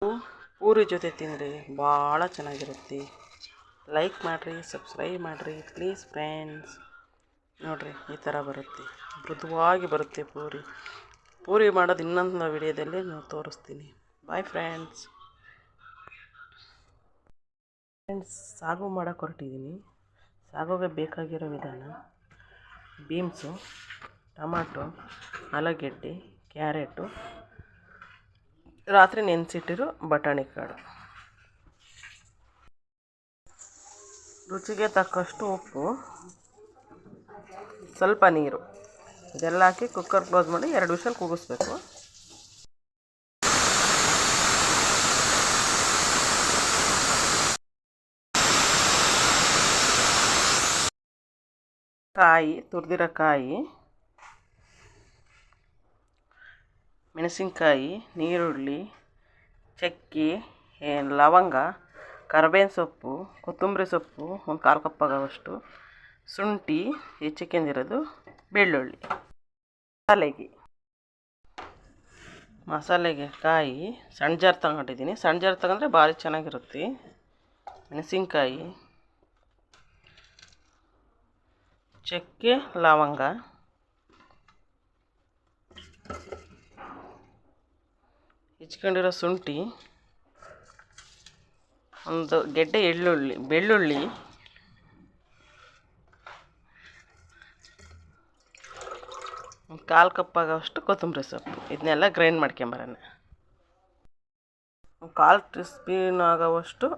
ಪೂರಿ ಜೊತೆ ತಿಂದರೆ ಭಾಳ ಚೆನ್ನಾಗಿರುತ್ತೆ. ಲೈಕ್ ಮಾಡಿರಿ, ಸಬ್ಸ್ಕ್ರೈಬ್ ಮಾಡಿರಿ ಪ್ಲೀಸ್ ಫ್ರೆಂಡ್ಸ್. ನೋಡಿರಿ ಈ ಥರ ಬರುತ್ತೆ, ಮೃದುವಾಗಿ ಬರುತ್ತೆ ಪೂರಿ ಮಾಡೋದು ಇನ್ನೊಂದು ವಿಡಿಯೋದಲ್ಲಿ ನಾನು ತೋರಿಸ್ತೀನಿ. Bye friends. ಸಾಗು ಮಾಡೋಕ್ಕೆ ಹೊರಟಿದ್ದೀನಿ. ಸಾಗುಗೆ ಬೇಕಾಗಿರೋ ವಿಧಾನ: ಬೀನ್ಸು, ಟೊಮಾಟೊ, ಆಲೂಗೆಡ್ಡೆ, ಕ್ಯಾರೆಟು, ರಾತ್ರಿ ನೆನೆಸಿಟ್ಟಿರೋ ಬಟಾಣಿ ಕಾಳು, ರುಚಿಗೆ ತಕ್ಕಷ್ಟು ಉಪ್ಪು, ಸ್ವಲ್ಪ ನೀರು, ಇದೆಲ್ಲ ಹಾಕಿ ಕುಕ್ಕರ್ ಕ್ಲೋಸ್ ಮಾಡಿ 2 ವಿಷಲ್ ಕೂಗಿಸ್ಬೇಕು. ಕಾಯಿ, ತುರಿದಿರೋ ಕಾಯಿ, ಮೆಣಸಿನ್ಕಾಯಿ, ನೀರುಳ್ಳಿ, ಚಕ್ಕೆ, ಲವಂಗ, ಕರಿಬೇವಿನ ಸೊಪ್ಪು, ಕೊತ್ತಂಬರಿ ಸೊಪ್ಪು, ಒಂದು 1/4 ಕಪ್ ಆಗೋವಷ್ಟು, ಶುಂಠಿ ಹೆಚ್ಚಿಕೊಂಡಿರೋದು, ಬೆಳ್ಳುಳ್ಳಿ. ಮಸಾಲೆಗೆ ಕಾಯಿ ಸಣ್ಣ ಜಾರ್ ತಗೊಂಡಿದ್ದೀನಿ. ಸಣ್ಣ ಜಾರ್ ತಗೊಂಡ್ರೆ ಭಾರಿ ಚೆನ್ನಾಗಿರುತ್ತೆ. ಮೆಣಸಿನ್ಕಾಯಿ, ಚಕ್ಕೆ, ಲವಂಗ, ಹೆಚ್ಕೊಂಡಿರೋ ಶುಂಠಿ, ಒಂದು ಗೆಡ್ಡೆ ಬೆಳ್ಳುಳ್ಳಿ, ಒಂದು 1/4 ಕಪ್ ಆಗೋಷ್ಟು ಕೊತ್ತಂಬರಿ ಸೊಪ್ಪು. ಇದನ್ನೆಲ್ಲ ಗ್ರೈಂಡ್ ಮಾಡ್ಕೊಂಬರೋಣ. ಒಂದು 1/4 ಟೀ ಸ್ಪೂನ್ ಆಗೋವಷ್ಟು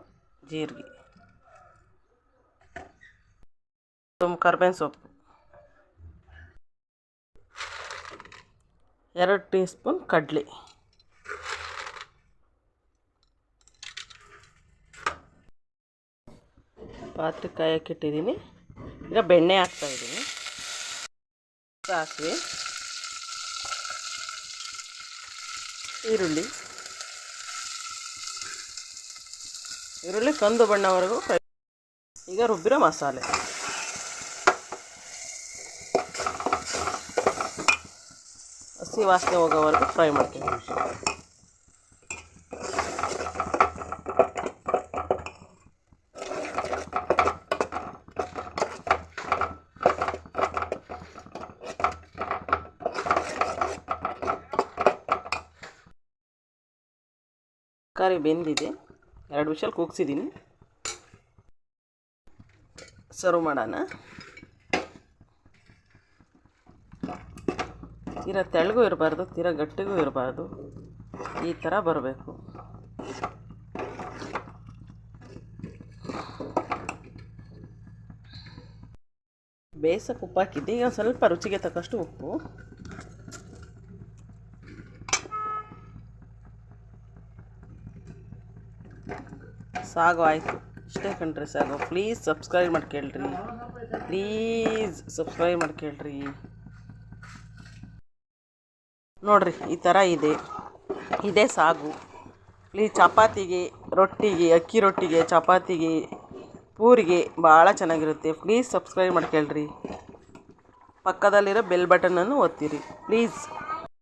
ಜೀರಿಗೆ, ಕರಿಬೇವಿನ ಸೊಪ್ಪು, 2 ಟೀ ಸ್ಪೂನ್ ಕಡಲೆ, ಪಾತ್ರೆ ಕಾಯಕ್ಕೆ ಇಟ್ಟಿದ್ದೀನಿ. ಈಗ ಬೆಣ್ಣೆ ಹಾಕ್ತಾಯಿದ್ದೀನಿ. ಸಾಸಿವೆ, ಈರುಳ್ಳಿ ಕಂದು ಬಣ್ಣವರೆಗೂ ಫ್ರೈ. ಈಗ ರುಬ್ಬಿರೋ ಮಸಾಲೆ, ಹಸಿ ವಾಸನೆ ಹೋಗೋವರೆಗೂ ಫ್ರೈ ಮಾಡ್ತೀನಿ. ತರಕಾರಿ ಬೆಂದಿದೆ, 2 ವಿಷಲ್ ಕೂಗಿಸಿದ್ದೀನಿ. ಸರ್ವ್ ಮಾಡೋಣ. ತೀರಾ ತೆಳ್ಳಗೂ ಇರಬಾರ್ದು, ತೀರಾ ಗಟ್ಟಿಗೂ ಇರಬಾರ್ದು, ಈ ಥರ ಬರಬೇಕು. ಬೇಯಿಸೋಕೆ ಉಪ್ಪು ಹಾಕಿದ್ದೆ. ಈಗ ಸ್ವಲ್ಪ ರುಚಿಗೆ ತಕ್ಕಷ್ಟು ಉಪ್ಪು, ಸಾಗು ಆಯಿತು. ಇಷ್ಟೇ ಕಣ್ರಿ ಸಾಗು. ಪ್ಲೀಸ್ ಸಬ್ಸ್ಕ್ರೈಬ್ ಮಾಡ್ಕೇಳ್ರಿ, ನೋಡಿರಿ ಈ ಥರ ಇದೇ ಸಾಗು. ಪ್ಲೀಸ್ ಚಪಾತಿಗೆ, ರೊಟ್ಟಿಗೆ, ಅಕ್ಕಿ ರೊಟ್ಟಿಗೆ, ಚಪಾತಿಗೆ, ಪೂರಿಗೆ ಭಾಳ ಚೆನ್ನಾಗಿರುತ್ತೆ. ಪ್ಲೀಸ್ ಸಬ್ಸ್ಕ್ರೈಬ್ ಮಾಡ್ಕೇಳ್ರಿ. ಪಕ್ಕದಲ್ಲಿರೋ ಬೆಲ್ ಬಟನನ್ನು ಒತ್ತಿರಿ ಪ್ಲೀಸ್.